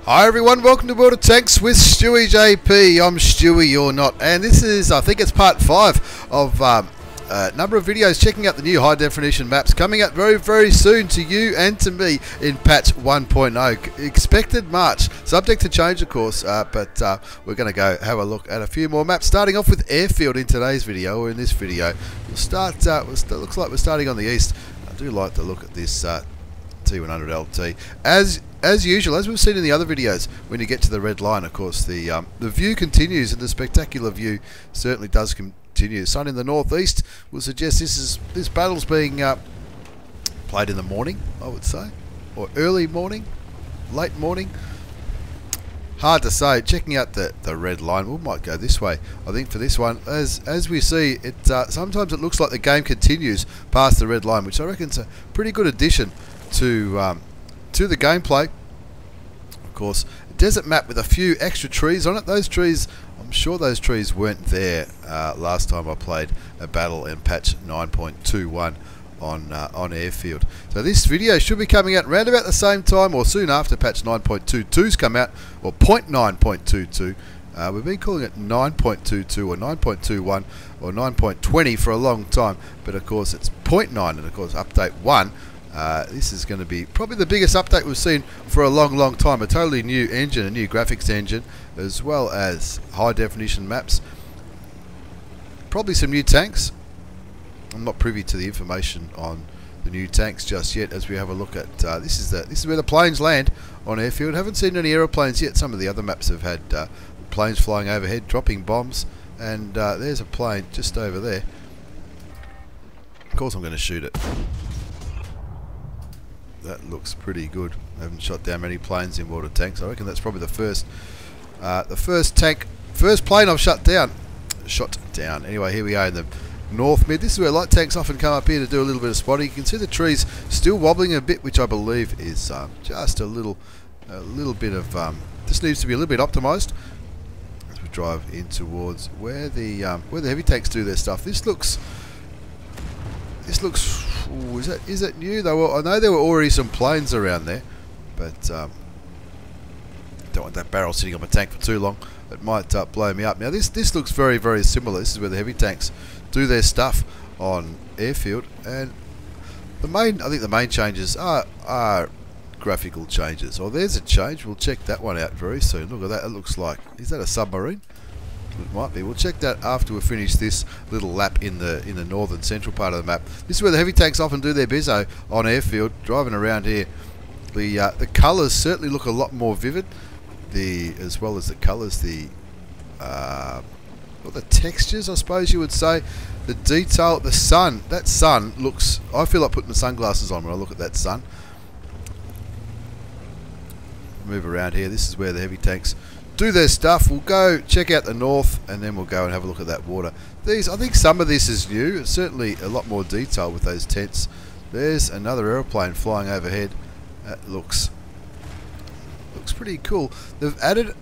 Hi everyone, welcome to World of Tanks with Stewie JP. I'm Stewie, you're not. And this is, I think it's part 5 of a number of videos checking out the new high definition maps coming out very, very soon to you and to me in patch 1.0. Expected March, subject to change of course, but we're going to go have a look at a few more maps. Starting off with Airfield in today's video, or in this video. We'll start, looks like we're starting on the east. I do like the look at this T100 LT. As usual, as we've seen in the other videos, when you get to the red line, of course, the view continues, and the spectacular view certainly does continue. Sun in the northeast will suggest this battle's being played in the morning, I would say, or early morning, late morning. Hard to say. Checking out the red line, we might go this way. I think for this one, as we see, it sometimes it looks like the game continues past the red line, which I reckon is a pretty good addition to the gameplay. Of course, a desert map with a few extra trees on it. Those trees, I'm sure those trees weren't there last time I played a battle in patch 9.21 on Airfield. So this video should be coming out around about the same time or soon after patch 9.22's come out, or 0.9.22. We've been calling it 9.22 or 9.21 or 9.20 for a long time, but of course it's 0.9, and of course update 1. This is going to be probably the biggest update we've seen for a long, long time. A totally new engine, a new graphics engine, as well as high definition maps. Probably some new tanks. I'm not privy to the information on the new tanks just yet. As we have a look at this is where the planes land on Airfield. Haven't seen any aeroplanes yet. Some of the other maps have had planes flying overhead, dropping bombs, and there's a plane just over there. Of course, I'm going to shoot it. That looks pretty good. I haven't shot down many planes in World of Tanks. I reckon that's probably the first plane I've shot down. Anyway, here we are in the north mid. This is where light tanks often come up here to do a little bit of spotting. You can see the trees still wobbling a bit, which I believe is just a little bit of this needs to be a little bit optimised as we drive in towards where the heavy tanks do their stuff. This looks. Ooh, is that new though? I know there were already some planes around there, but don't want that barrel sitting on my tank for too long. It might blow me up. Now this looks very, very similar. This is where the heavy tanks do their stuff on Airfield, and I think the main changes are graphical changes. Oh, there's a change. We'll check that one out very soon. Look at that. It looks like, is that a submarine? It might be. We'll check that after we finish this little lap in the northern central part of the map. This is where the heavy tanks often do their bizzo on Airfield. Driving around here, the colours certainly look a lot more vivid. As well as the colours, the textures, I suppose you would say, the detail, the sun. That sun looks. I feel like putting the sunglasses on when I look at that sun. Move around here. This is where the heavy tanks do their stuff. We'll go check out the north, and then we'll go and have a look at that water. I think some of this is new. It's certainly a lot more detail with those tents. There's another aeroplane flying overhead. That looks pretty cool. They've added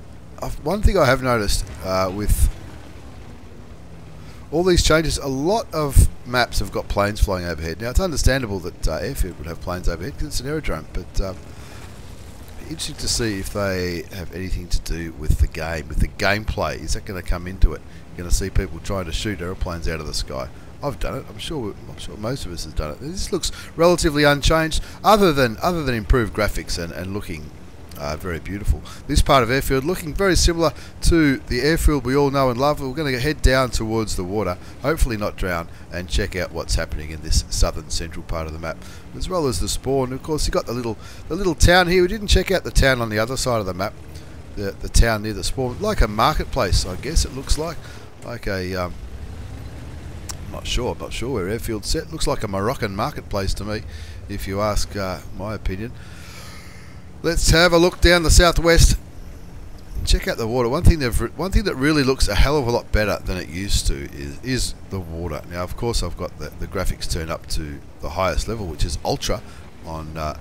one thing I have noticed with all these changes. A lot of maps have got planes flying overhead. Now it's understandable that Airfield would have planes overhead because it's an aerodrome, but interesting to see if they have anything to do with the game, with the gameplay. Is that going to come into it? You're going to see people trying to shoot aeroplanes out of the sky. I've done it. I'm sure most of us have done it. This looks relatively unchanged, other than improved graphics and looking very beautiful. This part of Airfield looking very similar to the Airfield we all know and love. We're going to head down towards the water, hopefully not drown, and check out what's happening in this southern central part of the map, as well as the spawn. Of course, you got the little town here. We didn't check out the town on the other side of the map. The town near the spawn, like a marketplace, I guess it looks like a. I'm not sure where Airfield's set. Looks like a Moroccan marketplace to me, if you ask my opinion. Let's have a look down the southwest and check out the water. One thing that really looks a hell of a lot better than it used to is the water. Now, of course, I've got the graphics turned up to the highest level, which is ultra, on the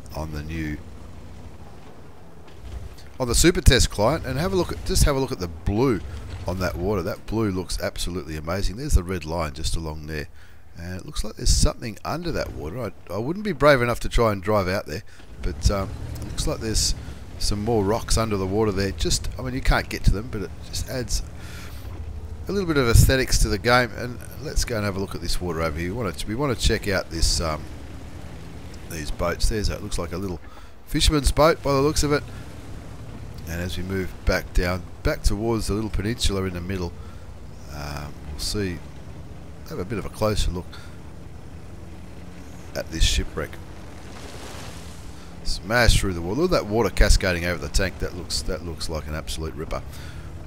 Super Test client, and have a look at the blue on that water. That blue looks absolutely amazing. There's the red line just along there, and it looks like there's something under that water. I wouldn't be brave enough to try and drive out there, but it looks like there's some more rocks under the water there. Just, I mean, you can't get to them, but it just adds a little bit of aesthetics to the game. And let's go and have a look at this water over here. We want to check out this these boats. There's it looks like a little fisherman's boat by the looks of it. And as we move back down, back towards the little peninsula in the middle, we'll see, have a bit of a closer look at this shipwreck. Smash through the water. Look at that water cascading over the tank. That looks like an absolute ripper.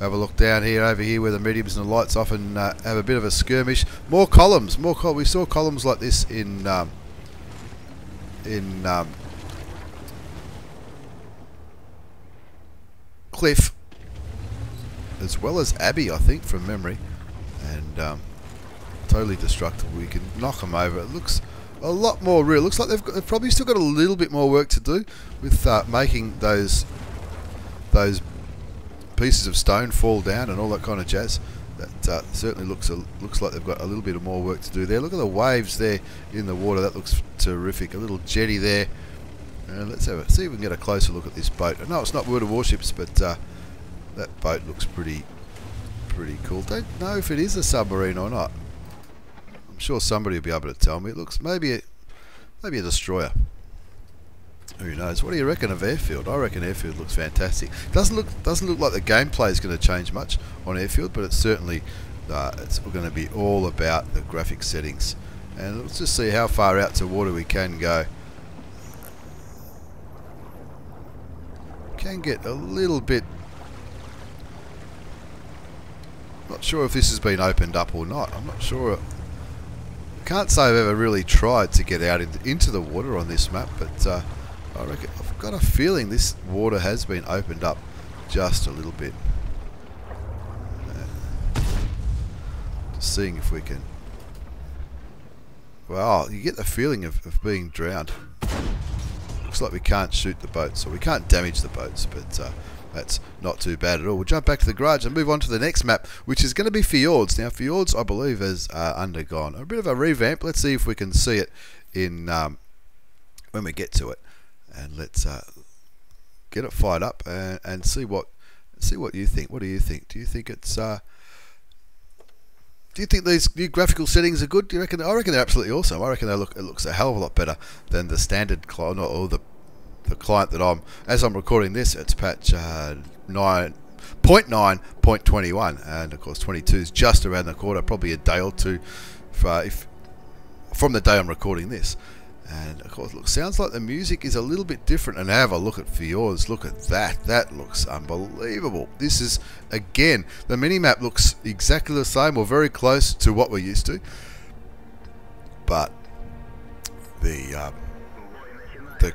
Have a look down here, over here, where the mediums and the lights often have a bit of a skirmish. More columns. We saw columns like this in Cliff, as well as Abbey, I think, from memory, and totally destructible. We can knock them over. It looks a lot more real. Looks like they've probably still got a little bit more work to do with making those pieces of stone fall down and all that kind of jazz. That certainly looks like they've got a little bit of more work to do there. Look at the waves there in the water. That looks terrific. A little jetty there. Let's see if we can get a closer look at this boat. I know it's not World of Warships, but that boat looks pretty cool. Don't know if it is a submarine or not. I'm sure somebody will be able to tell me. It looks maybe a destroyer. Who knows? What do you reckon of Airfield? I reckon Airfield looks fantastic. Doesn't look like the gameplay is going to change much on Airfield, but it's certainly it's going to be all about the graphic settings. And let's just see how far out to water we can go. Can get a little bit. Not sure if this has been opened up or not. I'm not sure. Can't say I've ever really tried to get out into the water on this map, but I reckon I've got a feeling this water has been opened up just a little bit. Just seeing if we can. Well, you get the feeling of being drowned. Looks like we can't shoot the boats, or we can't damage the boats, but that's not too bad at all. We'll jump back to the garage and move on to the next map, which is going to be Fjords. Now, Fjords, I believe, has undergone a bit of a revamp. Let's see if we can see it in when we get to it, and let's get it fired up and see what you think. What do you think? Do you think it's do you think these new graphical settings are good? Do you reckon? I reckon they're absolutely awesome. I reckon it looks a hell of a lot better than the standard client, or the client that as I'm recording this, it's patch 9.9.21, and of course 22 is just around the corner, probably a day or two from the day I'm recording this. And of course, look, sounds like the music is a little bit different. And have a look at Fjords. Look at that. That looks unbelievable. This is, again, the mini-map looks exactly the same or very close to what we're used to. But the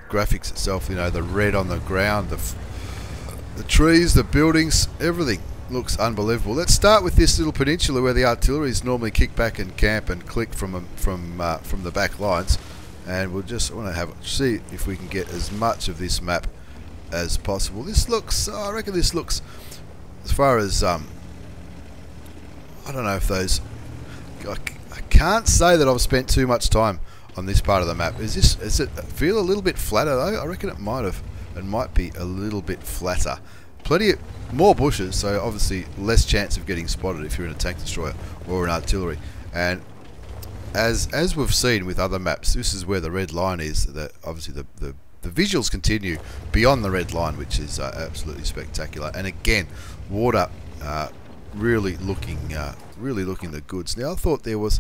graphics itself, you know, the red on the ground, the trees, the buildings, everything looks unbelievable. Let's start with this little peninsula where the artilleries normally kick back and camp and click from the back lines. And we'll just want to see if we can get as much of this map as possible. This looks, I reckon this looks, as far as, I don't know if those, I can't say that I've spent too much time on this part of the map. Does it feel a little bit flatter though? I reckon it might be a little bit flatter. Plenty of more bushes, so obviously less chance of getting spotted if you're in a tank destroyer or an artillery. And as we've seen with other maps, this is where the red line is. That obviously the visuals continue beyond the red line, which is absolutely spectacular. And again, water really looking the goods. Now I thought there was.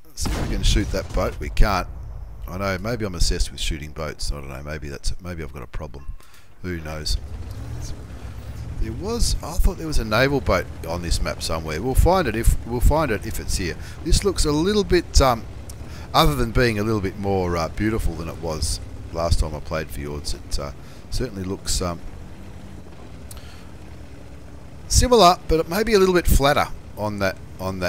Let's see if we can shoot that boat. We can't. I know. Maybe I'm obsessed with shooting boats. I don't know. Maybe I've got a problem. Who knows? I thought there was a naval boat on this map somewhere. We'll find it if it's here. This looks a little bit, other than being a little bit more beautiful than it was last time I played Fjords. It certainly looks similar, but it may be a little bit flatter on that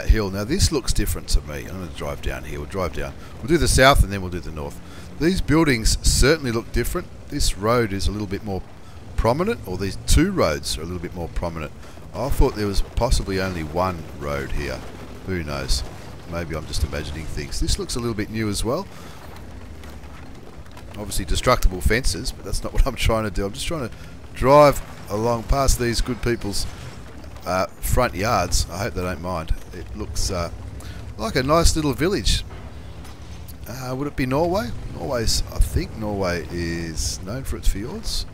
hill. Now this looks different to me. I'm going to drive down here. We'll drive down. We'll do the south and then we'll do the north. These buildings certainly look different. This road is a little bit more prominent, or these two roads are a little bit more prominent. I thought there was possibly only one road here. Who knows? Maybe I'm just imagining things. This looks a little bit new as well. obviously destructible fences, but that's not what I'm trying to do. I'm just trying to drive along past these good people's front yards. I hope they don't mind. It looks like a nice little village. Would it be Norway? I think Norway is known for its fjords,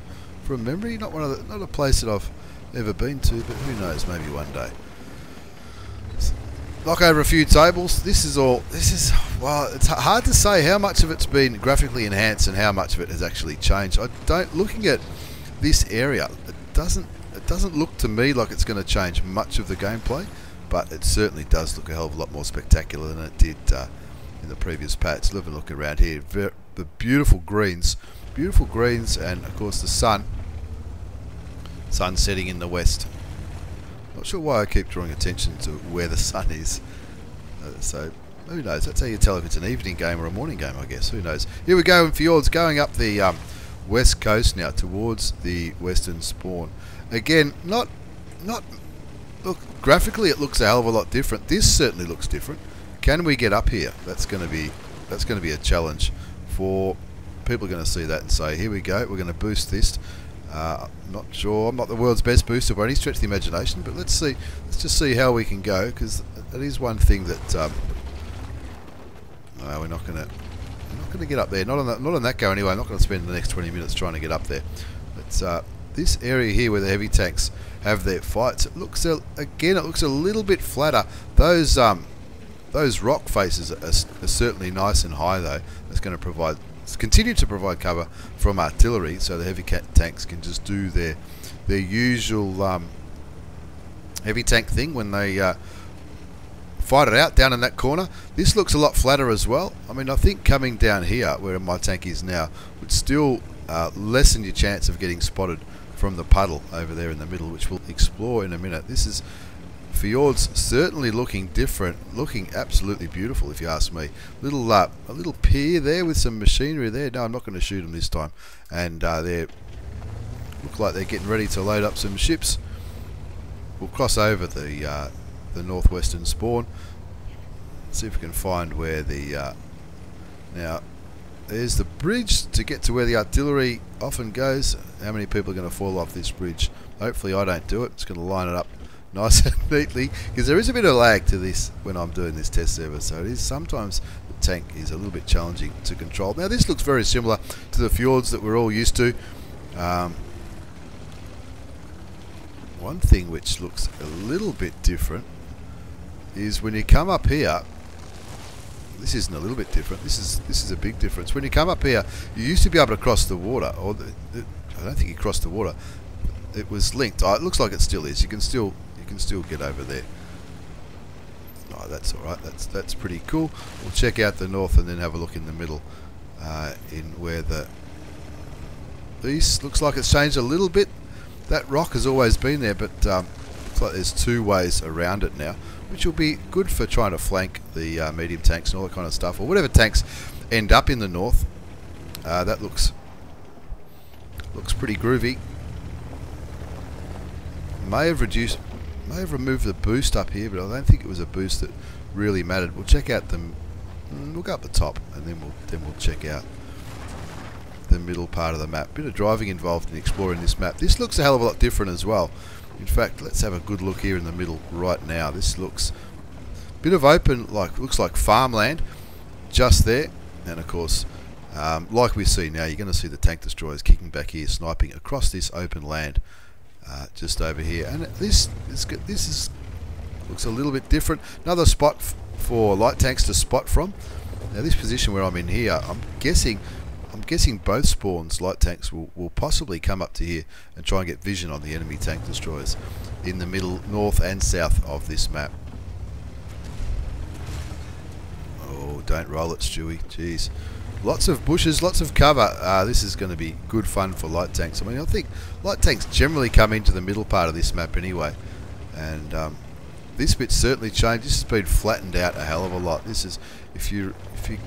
from memory. Not a place that I've ever been to, but who knows? Maybe one day. Knock over a few tables. This is well, it's hard to say how much of it's been graphically enhanced and how much of it has actually changed. Looking at this area, it doesn't look to me like it's going to change much of the gameplay, but it certainly does look a hell of a lot more spectacular than it did in the previous patch. Have a look around here. The beautiful greens, and of course the sun setting in the west. Not sure why I keep drawing attention to where the sun is. So who knows? That's how you tell if it's an evening game or a morning game, I guess. Who knows? Here we go in fjords, going up the west coast now towards the western spawn. Again, look, graphically it looks a hell of a lot different. This certainly looks different. Can we get up here? That's going to be a challenge for people. Are going to see that and say, here we go, we're going to boost this. I'm not sure. I'm not the world's best booster by any stretch of the imagination, but let's see. Let's just see how we can go, because that is one thing that we're not going to get up there. Not on that go anyway. I'm not going to spend the next 20 minutes trying to get up there. But this area here where the heavy tanks have their fights, it looks a little bit flatter. Those rock faces are certainly nice and high though. That's going to continue to provide cover from artillery, so the heavy tanks can just do their usual heavy tank thing when they fight it out down in that corner. This looks a lot flatter as well. I mean, I think coming down here where my tank is now would still lessen your chance of getting spotted from the puddle over there in the middle, which we'll explore in a minute. This is fjords, certainly looking different, looking absolutely beautiful if you ask me. A little pier there with some machinery there. No, I'm not going to shoot them this time. And they look like they're getting ready to load up some ships. We'll cross over the northwestern spawn. See if we can find where the now there's the bridge to get to where the artillery often goes. How many people are going to fall off this bridge? Hopefully I don't do it. It's going to line it up nice and neatly, because there is a bit of lag to this when I'm doing this test server, so it is sometimes the tank is a little bit challenging to control. Now this looks very similar to the fjords that we're all used to. One thing which looks a little bit different is when you come up here. This isn't a little bit different. This is a big difference. When you come up here, you used to be able to cross the water, or I don't think you crossed the water. It was linked. Oh, it looks like it still is. You can still get over there. Oh, that's all right. That's pretty cool. We'll check out the north and then have a look in the middle, in where the east looks like it's changed a little bit. That rock has always been there, but looks like there's two ways around it now, which will be good for trying to flank the medium tanks and all that kind of stuff, or whatever tanks end up in the north. That looks pretty groovy. May have removed the boost up here, but I don't think it was a boost that really mattered. We'll check out them. We'll go up the top, and then we'll check out the middle part of the map. Bit of driving involved in exploring this map. This looks a hell of a lot different as well. In fact, let's have a good look here in the middle right now. This looks a bit of open, looks like farmland just there, and of course, like we see now, you're going to see the tank destroyers kicking back here, sniping across this open land. Just over here, and this looks a little bit different. Another spot for light tanks to spot from. Now this position where I'm in here, I'm guessing both spawns light tanks will possibly come up to here and try and get vision on the enemy tank destroyers in the middle, north and south of this map. Oh, don't roll it, Stewie. Jeez. Lots of bushes, lots of cover. This is going to be good fun for light tanks. I mean, I think light tanks generally come into the middle part of this map anyway. And this bit's certainly changed. This has been flattened out a hell of a lot. This is, if you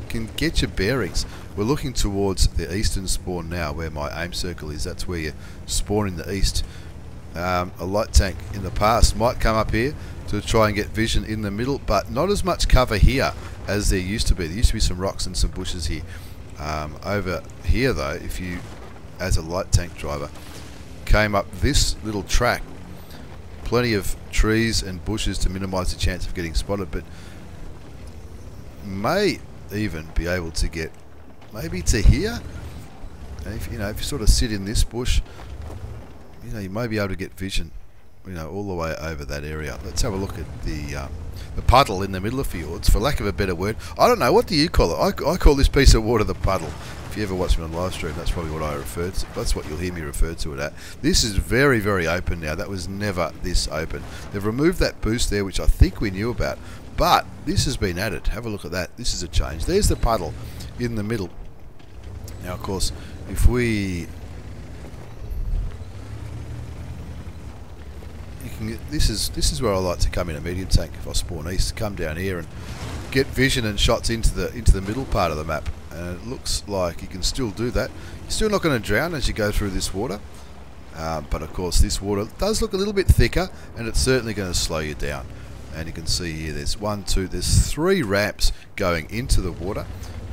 can get your bearings, we're looking towards the eastern spawn now, where my aim circle is. That's where you spawn in the east. A light tank in the past might come up here to try and get vision in the middle, but not as much cover here as there used to be. There used to be some rocks and some bushes here. Over here though, if you, as a light tank driver, came up this little track, plenty of trees and bushes to minimise the chance of getting spotted, but may even be able to get maybe to here. And if you sort of sit in this bush, you may be able to get vision, all the way over that area. Let's have a look at the puddle in the middle of fjords, for lack of a better word. I don't know, what do you call it? I call this piece of water the puddle. If you ever watch me on live stream, that's probably what I refer to. That's what you'll hear me refer to it at. This is very, very open now. That was never this open. They've removed that boost there, which I think we knew about, but this has been added. Have a look at that. This is a change. There's the puddle in the middle. Now, of course, if we... This is where I like to come in a medium tank if I spawn east. Come down here and get vision and shots into the middle part of the map. And it looks like you can still do that. You're still not going to drown as you go through this water. But of course this water does look a little bit thicker, and it's certainly going to slow you down. And you can see here there's there's 3 ramps going into the water.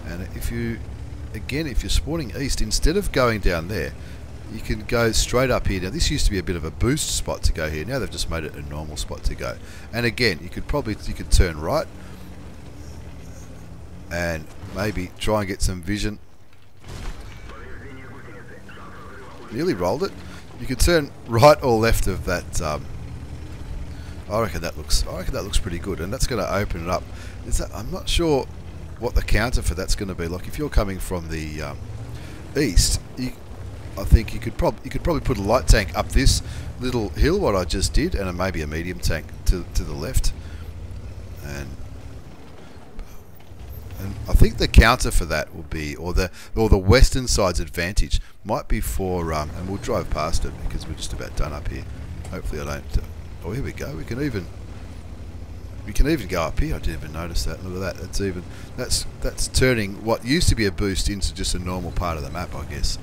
And if you're spawning east, instead of going down there, you can go straight up here. Now this used to be a bit of a boost spot to go here. Now they've just made it a normal spot to go. And again, you could turn right and maybe try and get some vision. Nearly rolled it. You could turn right or left of that. I reckon that looks pretty good, and that's going to open it up. I'm not sure what the counter for that's going to be. Like if you're coming from the east, I think you could probably put a light tank up this little hill, what I just did, and maybe a medium tank to the left. And I think the counter for that will be, or the western side's advantage might be for, and we'll drive past it because we're just about done up here. Hopefully I don't. Oh, here we go. We can even go up here. I didn't even notice that. Look at that. That's turning what used to be a boost into just a normal part of the map, I guess.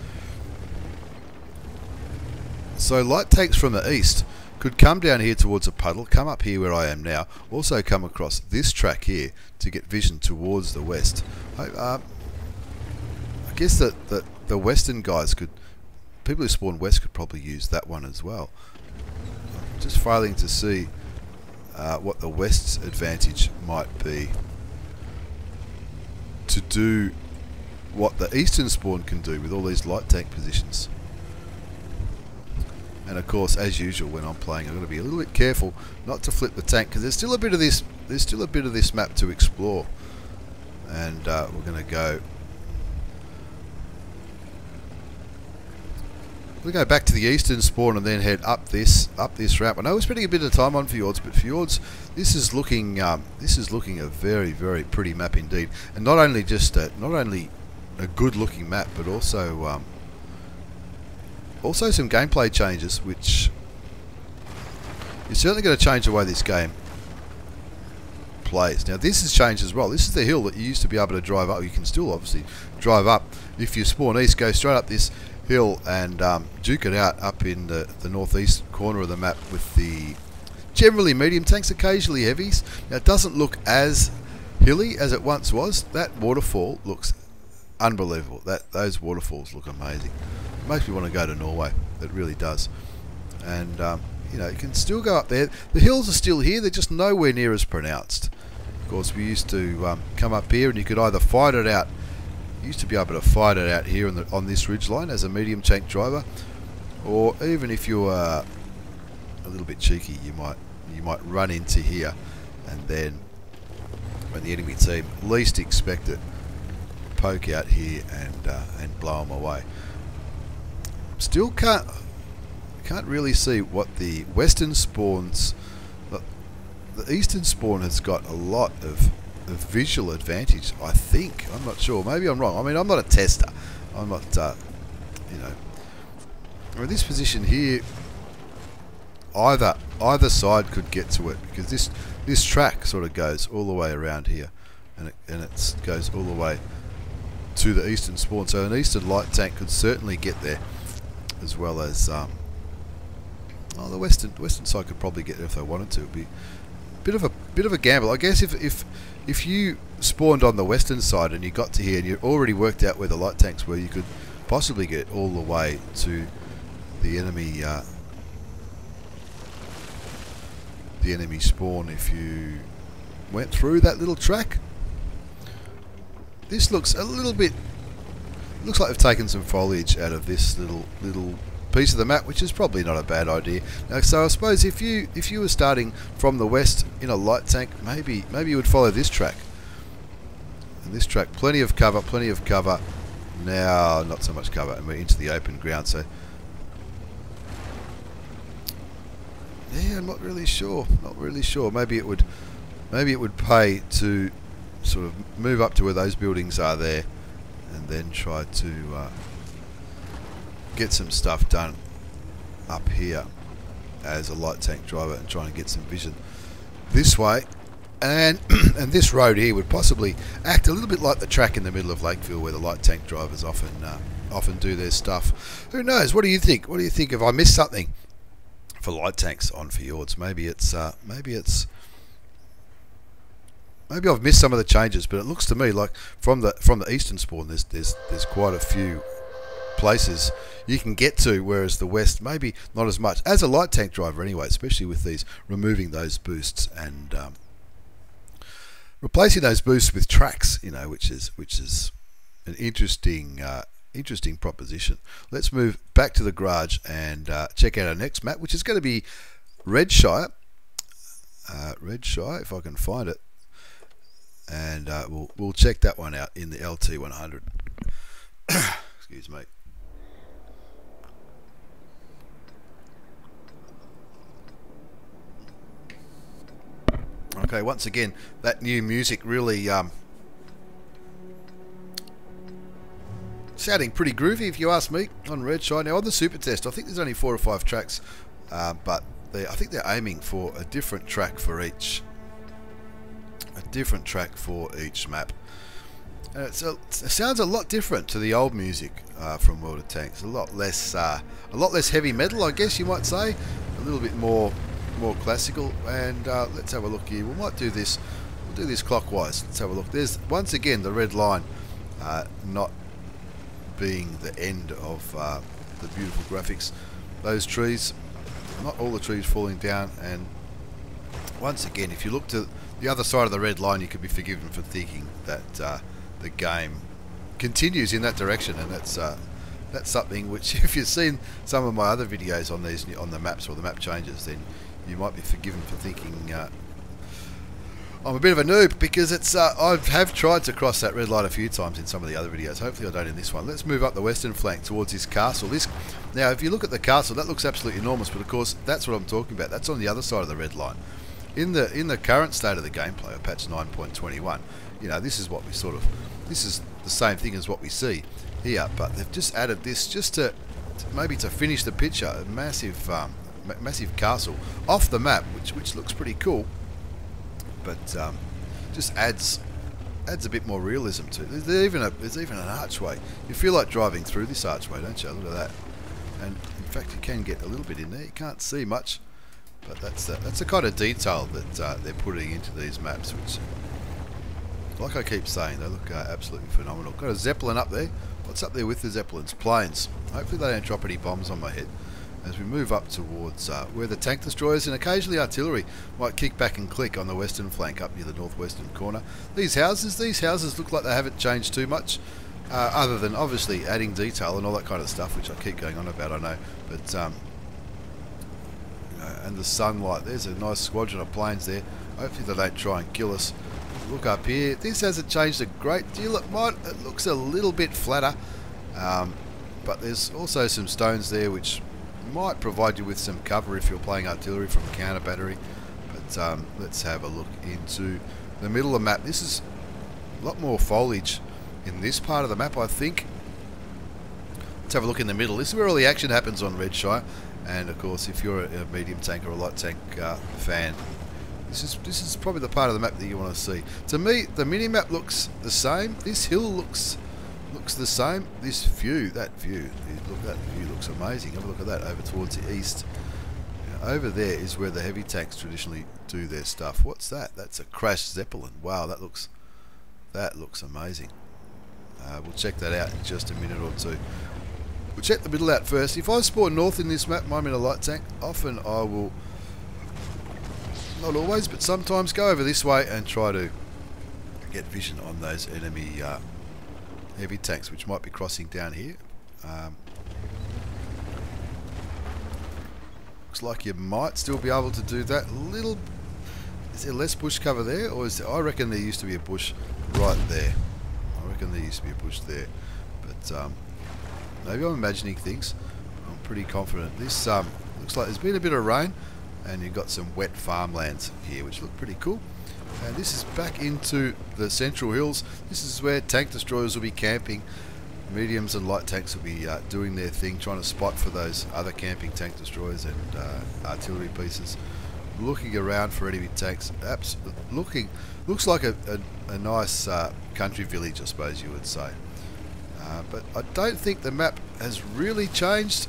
So light tanks from the east could come down here towards a puddle, come up here where I am now, also come across this track here to get vision towards the west. I guess that the western guys people who spawn west could probably use that one as well. I'm just failing to see what the west's advantage might be to do what the eastern spawn can do with all these light tank positions. And of course, as usual, when I'm playing, I'm going to be a little bit careful not to flip the tank, because there's still a bit of this map to explore. And we're going to go. We'll go back to the eastern spawn and then head up this ramp. I know we're spending a bit of time on fjords, but fjords, this is looking a very, very pretty map indeed. And not only a good looking map, but also some gameplay changes, which is certainly going to change the way this game plays. Now this has changed as well. This is the hill that you used to be able to drive up. You can still obviously drive up. If you spawn east, go straight up this hill and duke it out up in the northeast corner of the map with the generally medium tanks, occasionally heavies. Now it doesn't look as hilly as it once was. That waterfall looks unbelievable. Those waterfalls look amazing. Makes me want to go to Norway. It really does. And you can still go up there. The hills are still here. They're just nowhere near as pronounced. Of course, we used to come up here, and you could either fight it out. You used to be able to fight it out here on this ridge line as a medium tank driver, or even if you are a little bit cheeky, you might run into here, and then when the enemy team least expect it, poke out here and blow them away. Still can't really see what the western spawns. The eastern spawn has got a lot of visual advantage, I think. I'm not sure. Maybe I'm wrong. I mean, I'm not a tester. I'm not, this position here, either side could get to it, because this track sort of goes all the way around here, and it goes all the way to the eastern spawn. So an eastern light tank could certainly get there, as well as the western side could probably get there if they wanted to. It'd be bit of a gamble. I guess if you spawned on the western side and you got to here and you already worked out where the light tanks were, you could possibly get all the way to the enemy spawn if you went through that little track. This looks a little bit. Looks like they've taken some foliage out of this little piece of the map, which is probably not a bad idea. Now, so I suppose if you were starting from the west in a light tank, maybe you would follow this track. And this track, plenty of cover. Now, not so much cover, and we're into the open ground. So, yeah, I'm not really sure. Maybe it would pay to sort of move up to where those buildings are there, and then try to get some stuff done up here as a light tank driver and trying to get some vision this way. And and this road here would possibly act a little bit like the track in the middle of Lakeville where the light tank drivers often do their stuff. Who knows? What do you think? What do you think? If I missed something for light tanks on Fjords, maybe I've missed some of the changes, but it looks to me like from the eastern spawn, there's quite a few places you can get to, whereas the west maybe not as much. As a light tank driver, anyway, especially with these removing those boosts and replacing those boosts with tracks, you know, which is an interesting proposition. Let's move back to the garage and check out our next map, which is going to be Redshire. Redshire, if I can find it. And we'll check that one out in the LT100. Excuse me. Okay, once again, that new music really sounding pretty groovy, if you ask me, on Redshire. Now, on the Super Test, I think there's only 4 or 5 tracks, but I think they're aiming for a different track for each. Map. It sounds a lot different to the old music from World of Tanks. A lot less heavy metal, I guess you might say. A little bit more classical. And let's have a look here. We might do this. We'll do this clockwise. Let's have a look. There's once again the red line, not being the end of the beautiful graphics. Those trees, not all the trees falling down. And once again, if you look to the other side of the red line, you could be forgiven for thinking that the game continues in that direction, and that's something which, if you've seen some of my other videos on the maps or the map changes, then you might be forgiven for thinking I'm a bit of a noob, because it's I have tried to cross that red line a few times in some of the other videos. Hopefully I don't in this one. Let's move up the western flank towards this castle. Now, if you look at the castle, that looks absolutely enormous, but of course that's what I'm talking about. That's on the other side of the red line. In the current state of the gameplay of patch 9.21, you know, this is the same thing as what we see here, but they've just added this just to maybe to finish the picture. A massive castle off the map, which looks pretty cool, but just adds a bit more realism to it. There's even an archway. You feel like driving through this archway, don't you? Look at that. And in fact, you can get a little bit in there. You can't see much. But that's the kind of detail that they're putting into these maps, which, like I keep saying, they look absolutely phenomenal. Got a Zeppelin up there. What's up there with the Zeppelins? Planes. Hopefully they don't drop any bombs on my head. As we move up towards where the tank destroyers and occasionally artillery might kick back and click on the western flank up near the northwestern corner. These houses look like they haven't changed too much, other than obviously adding detail and all that kind of stuff, which I keep going on about, I know. But and the sunlight, there's a nice squadron of planes there. Hopefully they don't try and kill us. Look up here, this hasn't changed a great deal. It looks a little bit flatter, but there's also some stones there which might provide you with some cover if you're playing artillery from a counter battery. But let's have a look into the middle of the map. This is a lot more foliage in this part of the map, I think. Let's have a look in the middle. This is where all the action happens on Redshire. And of course, if you're a medium tank or a light tank fan, this is probably the part of the map that you want to see. To me, the mini map looks the same. This hill looks the same. This view, that view looks amazing. Have a look at that over towards the east. over there is where the heavy tanks traditionally do their stuff. What's that? That's a crashed Zeppelin. Wow, that looks amazing. We'll check that out in just a minute or two. We'll check the middle out first. If I spawn north in this map, I'm in a light tank. Often I will, not always, but sometimes go over this way and try to get vision on those enemy heavy tanks, which might be crossing down here. Looks like you might still be able to do that. Is there less bush cover there, or is there, I reckon there used to be a bush right there. I reckon there used to be a bush there, but maybe I'm imagining things. I'm pretty confident. This looks like there's been a bit of rain, and you've got some wet farmlands here, which look pretty cool. And this is back into the Central Hills. This is where tank destroyers will be camping. Mediums and light tanks will be doing their thing, trying to spot for those other camping tank destroyers and artillery pieces. Looking around for enemy tanks. Looks like a nice country village, I suppose you would say. But I don't think the map has really changed.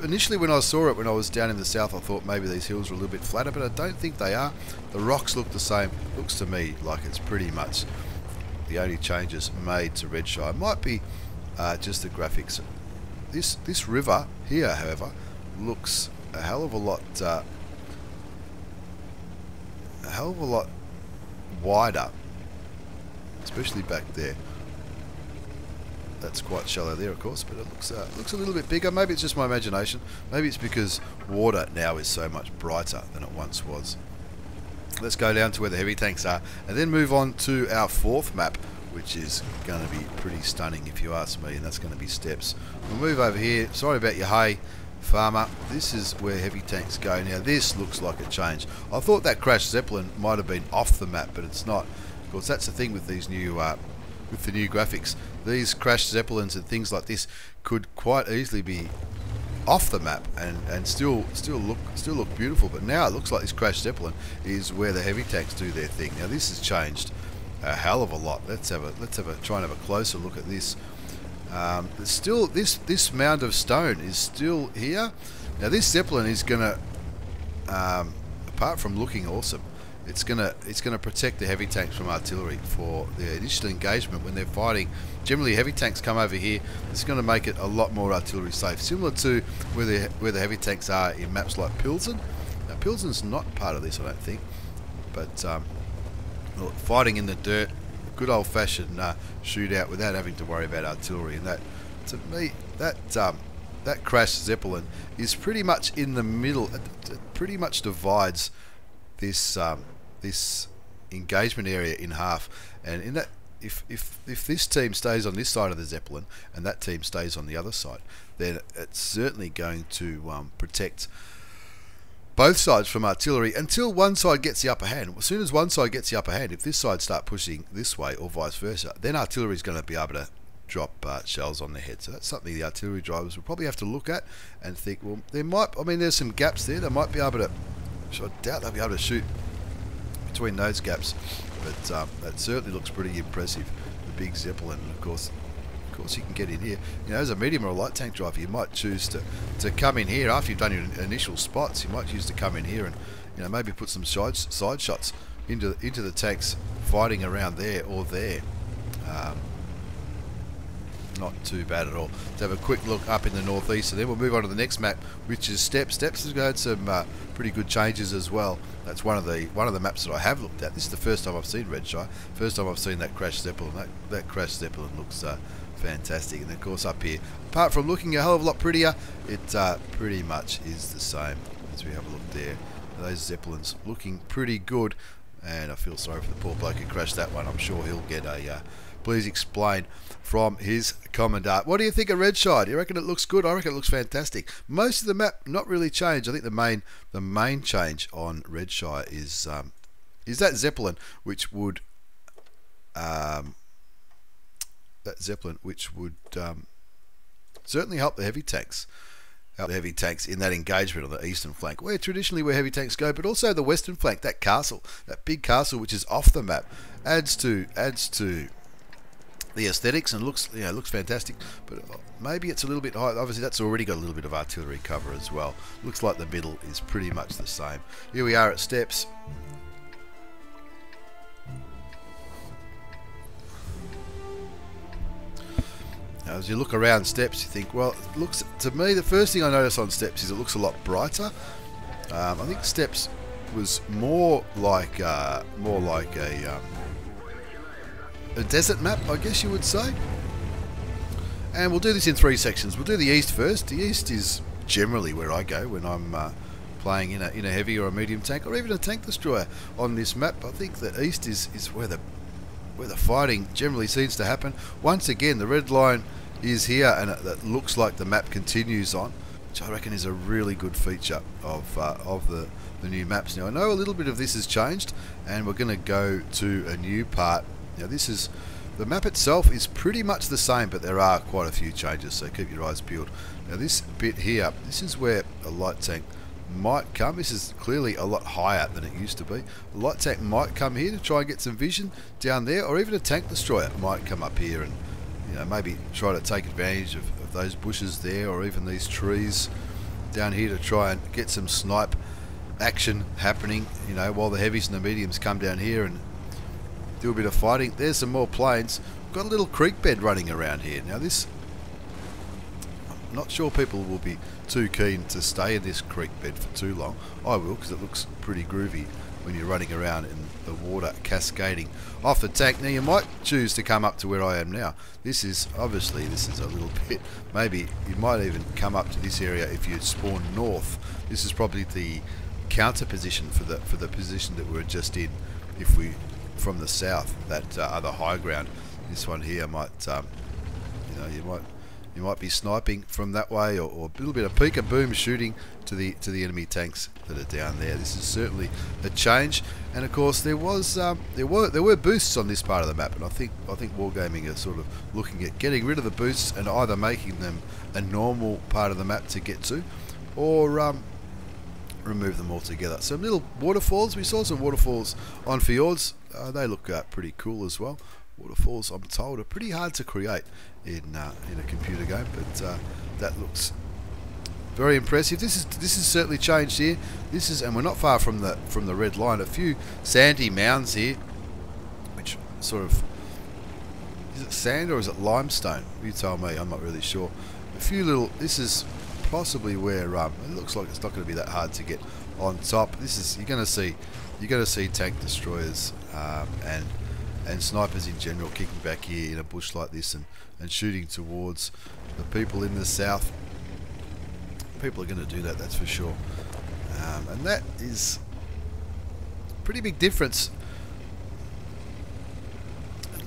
Initially when I saw it when I was down in the south, I thought maybe these hills were a little bit flatter, but I don't think they are. The rocks look the same. Looks to me like it's pretty much the only changes made to Redshire. It might be just the graphics. This river here, however, looks a hell of a lot wider, especially back there. That's quite shallow there, of course, but it looks a little bit bigger. Maybe it's just my imagination. Maybe it's because water now is so much brighter than it once was. Let's go down to where the heavy tanks are and then move on to our fourth map, which is going to be pretty stunning if you ask me, and that's going to be Steppes. We'll move over here. Sorry about your hay, farmer. This is where heavy tanks go. Now this looks like a change. I thought that crashed Zeppelin might have been off the map, but it's not. Of course, that's the thing with these new with the new graphics. These crashed Zeppelins and things like this could quite easily be off the map and still look beautiful. But now it looks like this crashed Zeppelin is where the heavy tanks do their thing. Now this has changed a hell of a lot. Let's try and have a closer look at this. There's still this mound of stone is still here. Now this Zeppelin is gonna, apart from looking awesome, it's gonna protect the heavy tanks from artillery for the initial engagement when they're fighting. Generally, heavy tanks come over here. It's going to make it a lot more artillery safe, similar to where the heavy tanks are in maps like Pilsen. Now, Pilsen's not part of this, I don't think, but look, fighting in the dirt, good old-fashioned shootout without having to worry about artillery. And that, to me, that crashed Zeppelin is pretty much in the middle. It pretty much divides this this engagement area in half, and in that, if this team stays on this side of the Zeppelin and that team stays on the other side, then it's certainly going to protect both sides from artillery until one side gets the upper hand. As soon as one side gets the upper hand, if this side start pushing this way or vice versa, then artillery is going to be able to drop shells on their head. So that's something the artillery drivers will probably have to look at and think, well, there's some gaps there. They might be able to, I doubt they'll be able to shoot between those gaps, but that certainly looks pretty impressive, the big Zeppelin. And of course you can get in here. You know, as a medium or a light tank driver, you might choose to come in here after you've done your initial spots. You might choose to come in here and, you know, maybe put some side shots into the tanks fighting around there or there. Not too bad at all. Let's have a quick look up in the northeast, and then we'll move on to the next map, which is Steppes. Steppes has got some pretty good changes as well. That's one of the maps that I have looked at. This is the first time I've seen Redshire. First time I've seen that crashed Zeppelin. That crashed Zeppelin looks fantastic. And of course up here, apart from looking a hell of a lot prettier, it pretty much is the same as we have a look there. Those Zeppelins looking pretty good, and I feel sorry for the poor bloke who crashed that one. I'm sure he'll get a please explain from his commandant. What do you think of Redshire? Do you reckon it looks good? I reckon it looks fantastic. Most of the map not really changed. I think the main change on Redshire is that Zeppelin, which would certainly help the heavy tanks. Help the heavy tanks in that engagement on the eastern flank, where heavy tanks go, but also the western flank. That castle, that big castle, which is off the map, adds to the aesthetics, and looks looks fantastic. But maybe it's a little bit high. Obviously, that's already got a little bit of artillery cover as well. Looks like the middle is pretty much the same. Here we are at steps. Now, as you look around steps, you think, well, it looks to me, the first thing I notice on steps is it looks a lot brighter. I think steps was more like a desert map, I guess you would say. And we'll do this in 3 sections. We'll do the east first. The east is generally where I go when I'm playing in a heavy or a medium tank, or even a tank destroyer on this map. I think the east is where the fighting generally seems to happen. Once again, the red line is here, and that looks like the map continues on, which I reckon is a really good feature of the new maps. Now, I know a little bit of this has changed, and we're going to go to a new part. Now, the map itself is pretty much the same, but there are quite a few changes, so keep your eyes peeled. Now, this bit here, this is where a light tank might come. This is clearly a lot higher than it used to be. A light tank might come here to try and get some vision down there, or even a tank destroyer might come up here and maybe try to take advantage of those bushes there, or even these trees down here to try and get some snipe action happening, while the heavies and the mediums come down here and do a bit of fighting. There's some more planes. We've got a little creek bed running around here. Now this, I'm not sure people will be too keen to stay in this creek bed for too long. I will, because it looks pretty groovy when you're running around in the water cascading off the tank. Now, you might choose to come up to where I am now. This is a little bit, maybe you might even come up to this area if you spawn north. This is probably the counter position for the position that we're just in. If we from the south, that other high ground, this one here might you might be sniping from that way, or a little bit of peek-a-boom shooting to the enemy tanks that are down there. This is certainly a change, and of course there were boosts on this part of the map, and I think Wargaming are sort of looking at getting rid of the boosts and either making them a normal part of the map to get to, or remove them altogether. Some little waterfalls. We saw some waterfalls on fjords. They look pretty cool as well. Waterfalls, I'm told, are pretty hard to create in a computer game, but that looks very impressive. This is certainly changed here. And we're not far from the red line. A few sandy mounds here, which sort of, is it sand or is it limestone? You tell me. I'm not really sure. A few little. This is possibly where it looks like it's not going to be that hard to get on top. You're going to see tank destroyers and snipers in general kicking back here in a bush like this and shooting towards the people in the south. People are going to do that, that's for sure. And that is a pretty big difference.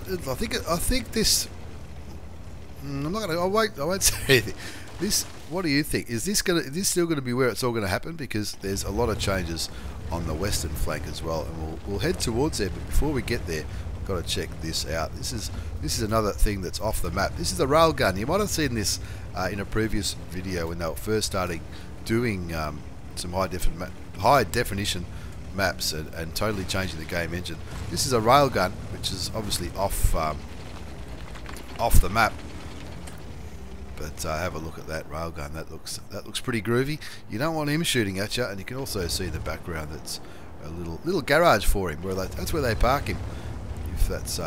I think this. I'm not going to. I won't say anything. This. What do you think? Is this still going to be where it's all going to happen? Because there's a lot of changes on the western flank as well, and we'll head towards there. But before we get there, we've got to check this out. This is another thing that's off the map. This is the railgun. You might have seen this in a previous video when they were first starting doing some high definition maps and totally changing the game engine. This is a railgun, which is obviously off the map. But have a look at that railgun. That looks pretty groovy. You don't want him shooting at you, and you can also see in the background that's a little garage for him. That's where they park him. If that's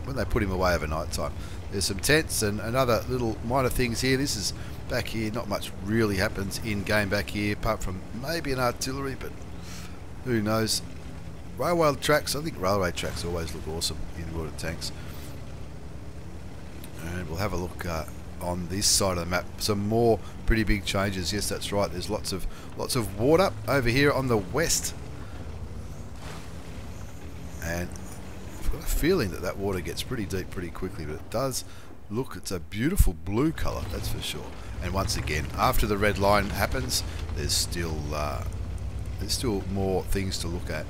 when they put him away overnight time. There's some tents and other little minor things here. This is back here. Not much really happens in game back here, apart from maybe an artillery, but who knows. Railway tracks. I think railway tracks always look awesome in World of Tanks. And we'll have a look on this side of the map. Some more pretty big changes. Yes, that's right. There's lots of water over here on the west, and I've got a feeling that water gets pretty deep pretty quickly. But it does look. It's a beautiful blue colour, that's for sure. And once again, after the red line happens, there's still more things to look at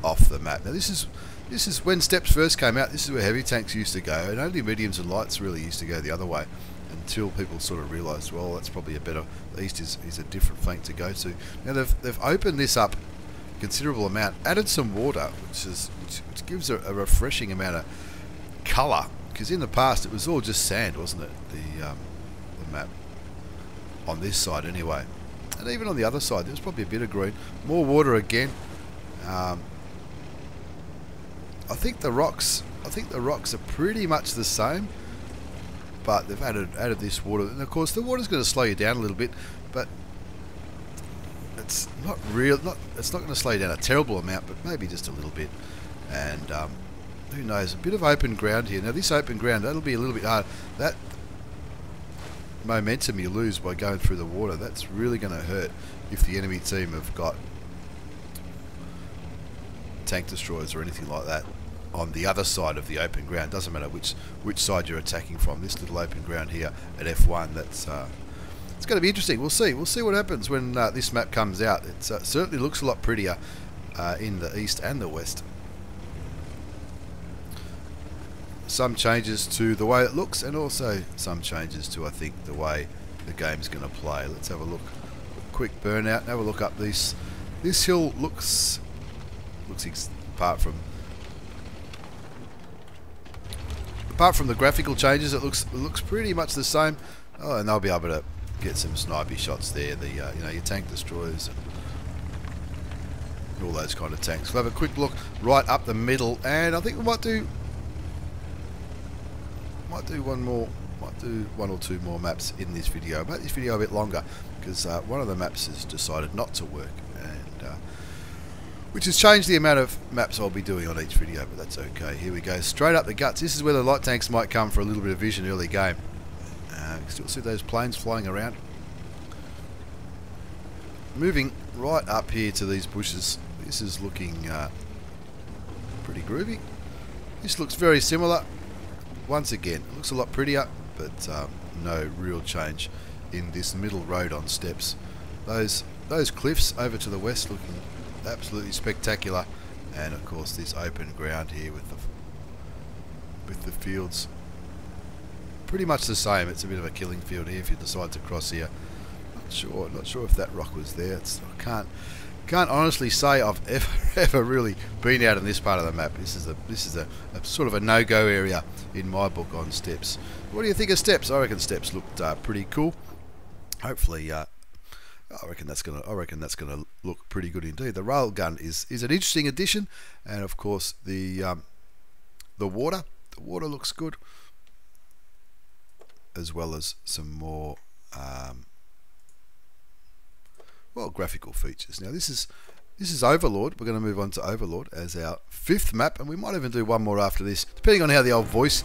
off the map. Now this is when steps first came out. This is where heavy tanks used to go, and only mediums and lights really used to go the other way, until people sort of realised, well, that's probably a better. The east is a different flank to go to. Now they've opened this up considerable amount. Added some water, which gives a refreshing amount of colour. Because in the past it was all just sand, wasn't it? The map on this side anyway, and even on the other side there was probably a bit of green. More water again. I think the rocks are pretty much the same, but they've added this water, and of course the water's going to slow you down a little bit, but it's not real. It's not going to slow you down a terrible amount, but maybe just a little bit. And who knows? A bit of open ground here. Now this open ground, that'll be a little bit hard. That momentum you lose by going through the water, that's really going to hurt if the enemy team have got tank destroyers or anything like that on the other side of the open ground. Doesn't matter which side you're attacking from. This little open ground here at F1, that's it's going to be interesting. We'll see what happens when this map comes out. It certainly looks a lot prettier in the east and the west. Some changes to the way it looks, and also some changes to, I think, the way the game's going to play. Let's have a look. Quick burnout. Have a look up this. This hill looks apart from the graphical changes, it looks pretty much the same. Oh, and they'll be able to get some snipey shots there. The you know, your tank destroyers and all those kind of tanks. We'll have a quick look right up the middle, and I think we might do one or two more maps in this video. Make this video a bit longer because one of the maps has decided not to work, and which has changed the amount of maps I'll be doing on each video, but that's okay. Here we go, straight up the guts. This is where the light tanks might come for a little bit of vision early game. Still see those planes flying around. Moving right up here to these bushes. This is looking pretty groovy. This looks very similar. Once again, it looks a lot prettier, but no real change in this middle road on steps. Those cliffs over to the west looking absolutely spectacular, and of course this open ground here with the fields pretty much the same. It's a bit of a killing field here if you decide to cross here. Not sure if that rock was there. I can't honestly say I've ever really been out in this part of the map. This is a sort of a no-go area in my book on steps. What do you think of steps? I reckon steps looked pretty cool. Hopefully, I reckon that's gonna look pretty good indeed. The railgun is an interesting addition, and of course the water looks good, as well as some more graphical features. Now this is Overlord. We're going to move on to Overlord as our 5th map, and we might even do one more after this, depending on how the old voice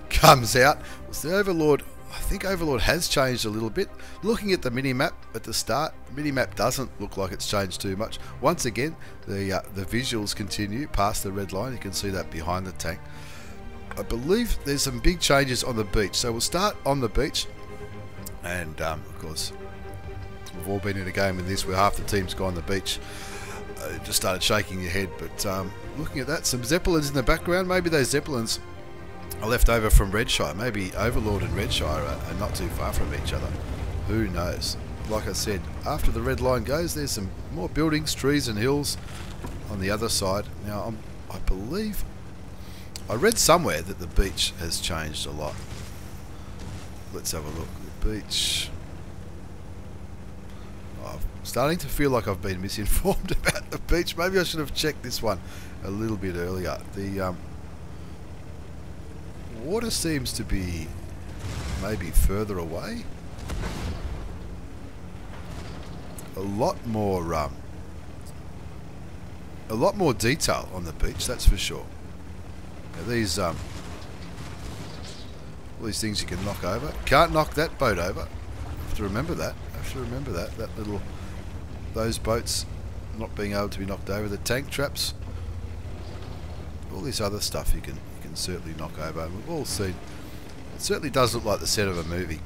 comes out. So the Overlord, I think Overlord has changed a little bit. Looking at the mini-map at the start, the mini-map doesn't look like it's changed too much. Once again, the visuals continue past the red line. You can see that behind the tank. I believe there's some big changes on the beach. So we'll start on the beach, and of course, we've all been in a game in this where half the team's gone on the beach. Just started shaking your head, but looking at that, some Zeppelins in the background. Maybe those Zeppelins are left over from Redshire. Maybe Overlord and Redshire are not too far from each other. Who knows? Like I said, after the red line goes, there's some more buildings, trees and hills on the other side. Now, I believe I read somewhere that the beach has changed a lot. Let's have a look. The beach. I'm starting to feel like I've been misinformed about the beach. Maybe I should have checked this one a little bit earlier. The water seems to be maybe further away. A lot more detail on the beach, that's for sure. Now these all these things you can knock over. Can't knock that boat over. I have to remember that. Those boats not being able to be knocked over. The tank traps. All this other stuff you can certainly knock over. And we've all seen. It certainly does look like the set of a movie.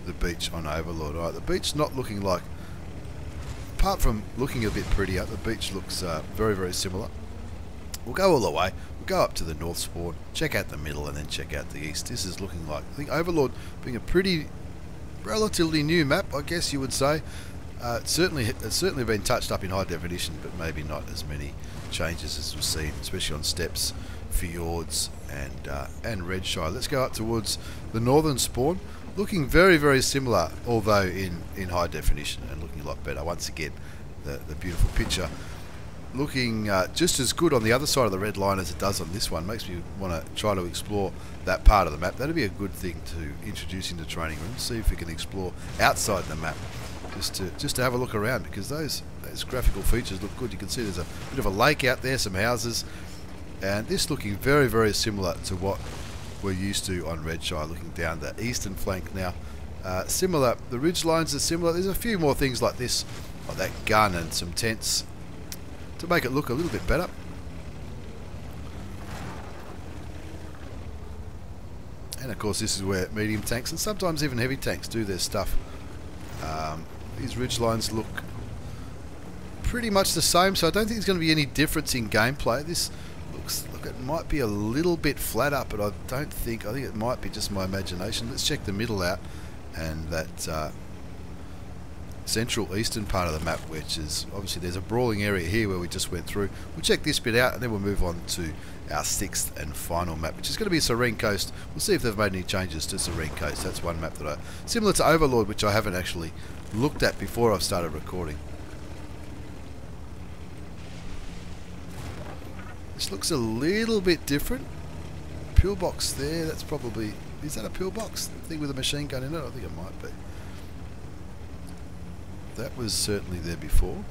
The beach on Overlord. Alright, the beach not looking like. Apart from looking a bit prettier, the beach looks very, very similar. We'll go all the way. We'll go up to the north spawn, check out the middle, and then check out the east. This is looking like, I think Overlord being a pretty relatively new map, I guess you would say. It's certainly been touched up in high definition, but maybe not as many changes as we've seen, especially on steppes, fjords, and Redshire. Let's go up towards the northern spawn, looking very, very similar, although in high definition, and looking a lot better. Once again, the beautiful picture looking just as good on the other side of the red line as it does on this one. Makes me want to try to explore that part of the map. That'd be a good thing to introduce into training rooms. See if we can explore outside the map, just to have a look around, because those graphical features look good. You can see there's a bit of a lake out there, some houses, and this looking very, very similar to what we're used to on Redshire. Looking down the eastern flank now, similar. The ridge lines are similar. There's a few more things like this, like that gun and some tents, to make it look a little bit better. And of course this is where medium tanks and sometimes even heavy tanks do their stuff. These ridge lines look pretty much the same, so I don't think there's going to be any difference in gameplay. This look, it might be a little bit flatter, but I think it might be just my imagination. Let's check the middle out, and that central eastern part of the map, which is obviously, there's a brawling area here where we just went through. We'll check this bit out and then we'll move on to our sixth and final map, which is going to be Serene Coast. We'll see if they've made any changes to Serene Coast. That's one map that similar to Overlord, which I haven't actually looked at before I've started recording. This looks a little bit different. Pillbox there, that's probably, is that a pillbox? The thing with a machine gun in it? I think it might be. That was certainly there before.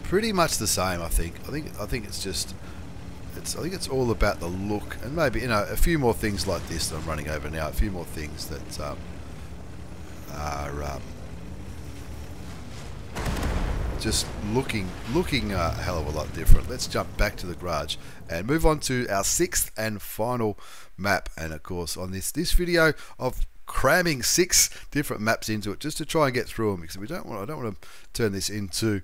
Pretty much the same, I think. I think it's just, I think it's all about the look, and maybe, you know, a few more things like this that I'm running over now. A few more things that are just looking a hell of a lot different. Let's jump back to the garage and move on to our sixth and final map. And of course, on this video of cramming 6 different maps into it, just to try and get through them, because I don't want to turn this into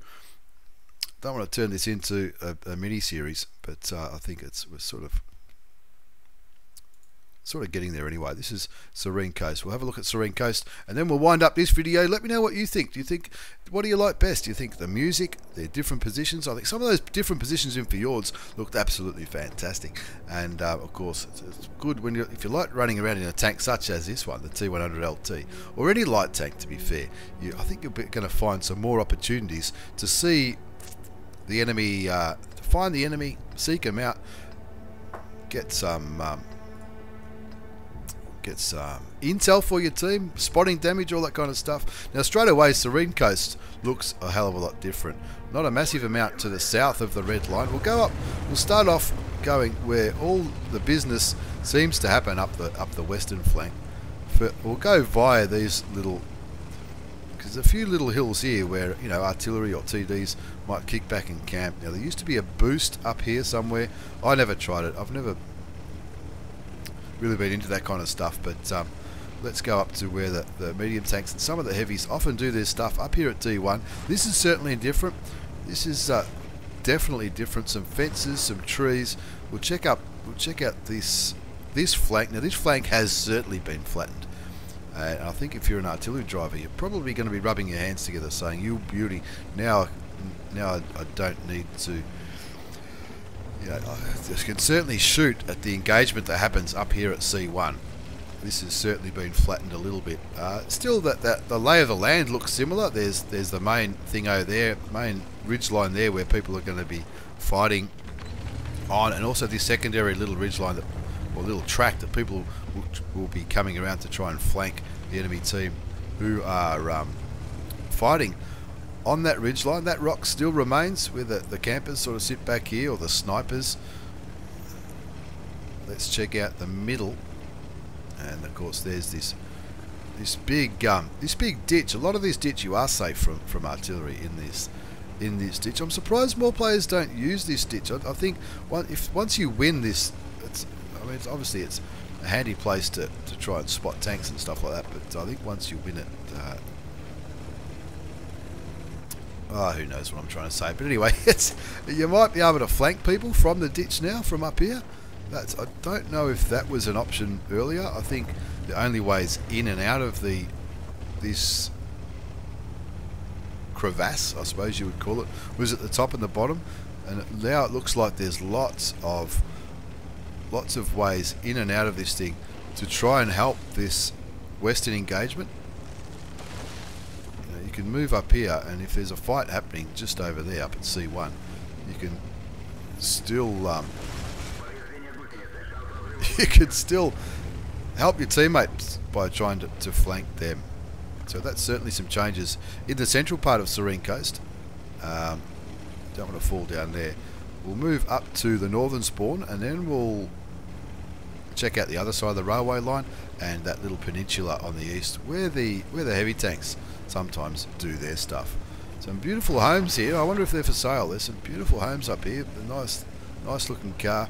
a mini series, but I think we're sort of getting there anyway. This is Serene Coast. We'll have a look at Serene Coast and then we'll wind up this video. Let me know what you think. What do you like best? Do you think the music, the different positions? I think some of those different positions in fjords looked absolutely fantastic. And of course, it's good if you like running around in a tank such as this one, the T100 LT, or any light tank, to be fair. I think you're going to find some more opportunities to see the enemy, to find the enemy, seek them out, get some intel for your team, spotting damage, all that kind of stuff. Now straight away, Serene Coast looks a hell of a lot different. Not a massive amount to the south of the red line. We'll start off going where all the business seems to happen up the western flank. We'll go via these little, because there's a few little hills here where, you know, artillery or TDs might kick back and camp. Now there used to be a boost up here somewhere. I never tried it. I've never really been into that kind of stuff, but let's go up to where the medium tanks and some of the heavies often do their stuff up here at D1. This is certainly different. This is definitely different. Some fences, some trees. We'll check out this flank. Now this flank has certainly been flattened, and I think if you're an artillery driver, you're probably going to be rubbing your hands together saying, "You beauty, now I don't need to." I can certainly shoot at the engagement that happens up here at C1. This has certainly been flattened a little bit. Still, the lay of the land looks similar. There's the main thing over there, main ridge line there, where people are going to be fighting on, and also this secondary little ridge line, or little track that people will be coming around to try and flank the enemy team who are fighting on that ridge line. That rock still remains where the campers sort of sit back here, or the snipers. Let's check out the middle, and of course there's this big ditch. A lot of this ditch you are safe from artillery in this ditch. I'm surprised more players don't use this ditch. I think once you win this, it's obviously it's a handy place to try and spot tanks and stuff like that. But I think once you win it, who knows what I'm trying to say. But anyway, you might be able to flank people from the ditch now, from up here. I don't know if that was an option earlier. I think the only ways in and out of this crevasse, I suppose you would call it, was at the top and the bottom, and now it looks like there's lots of ways in and out of this thing to try and help this western engagement. You can move up here, and if there's a fight happening just over there up at C1, you can still you could still help your teammates by trying to flank them. So that's certainly some changes in the central part of Serene Coast. Don't want to fall down there. We'll move up to the northern spawn, and then we'll check out the other side of the railway line and that little peninsula on the east where the heavy tanks sometimes do their stuff. Some beautiful homes here. I wonder if they're for sale. There's some beautiful homes up here. A nice looking car.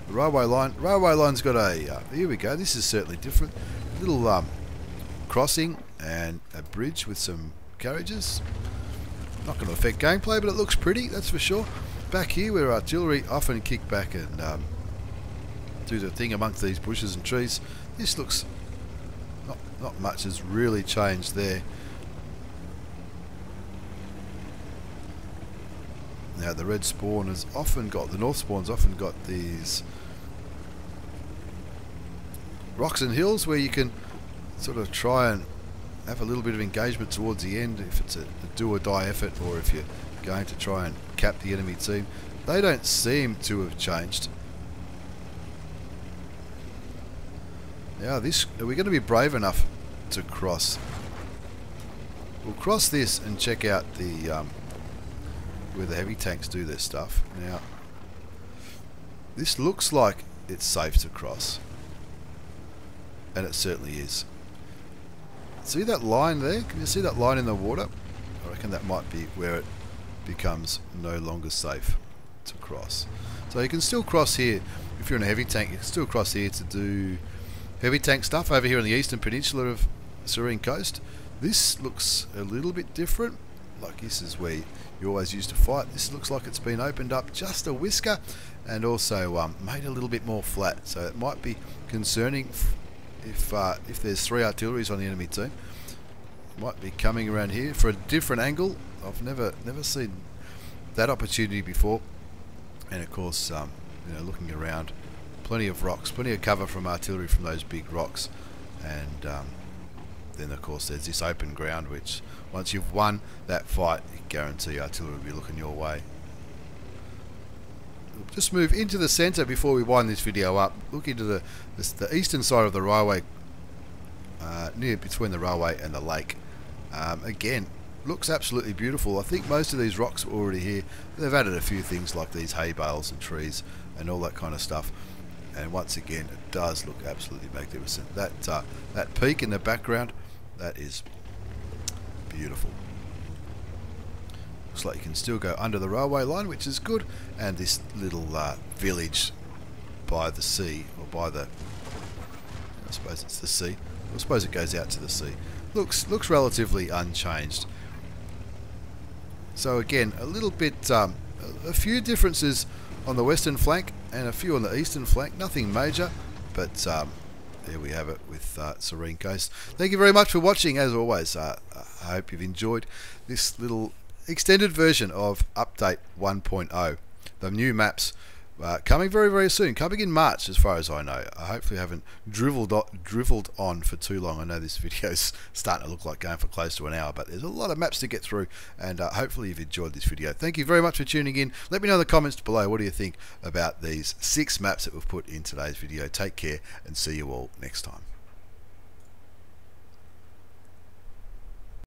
The railway line's got a here we go. This is certainly different. Little crossing and a bridge with some carriages. Not going to affect gameplay, but it looks pretty, that's for sure. Back here where artillery often kick back and do the thing amongst these bushes and trees. This looks not much has really changed there. Now the red spawn has often got, the north spawn's often got these rocks and hills where you can sort of try and have a little bit of engagement towards the end if it's a do or die effort, or if you're going to try and cap the enemy team. They don't seem to have changed. Now are we going to be brave enough to cross? We'll cross this and check out the where the heavy tanks do their stuff. Now this looks like it's safe to cross, and it certainly is. See that line there? Can you see that line in the water? I reckon that might be where it becomes no longer safe to cross. So you can still cross here. If you're in a heavy tank, you can still cross here to do heavy tank stuff over here on the eastern peninsula of Serene Coast. This looks a little bit different. Like this is where you always used to fight. This looks like it's been opened up just a whisker and also made a little bit more flat. So it might be concerning if there's 3 artilleries on the enemy team. Might be coming around here for a different angle. I've never seen that opportunity before. And of course, you know, looking around, plenty of rocks, plenty of cover from artillery from those big rocks, and then of course there's this open ground which once you've won that fight, you guarantee artillery will be looking your way. We'll just move into the centre before we wind this video up. Look into the eastern side of the railway, near between the railway and the lake. Again, looks absolutely beautiful. I think most of these rocks were already here. They've added a few things like these hay bales and trees and all that kind of stuff. And once again, it does look absolutely magnificent. That peak in the background, that is beautiful. Looks like you can still go under the railway line, which is good. And this little village by the sea, or by the, I suppose it's the sea. I suppose it goes out to the sea. Looks relatively unchanged. So again, a little bit, a few differences on the western flank and a few on the eastern flank. Nothing major, but there we have it with Serene Coast. Thank you very much for watching. As always, I hope you've enjoyed this little extended version of Update 1.0. The new maps coming very, very soon. Coming in March, as far as I know. I hopefully haven't drivelled on for too long. I know this video's starting to look like going for close to an hour, but there's a lot of maps to get through, and hopefully you've enjoyed this video. Thank you very much for tuning in. Let me know in the comments below, what do you think about these 6 maps that we've put in today's video. Take care, and see you all next time.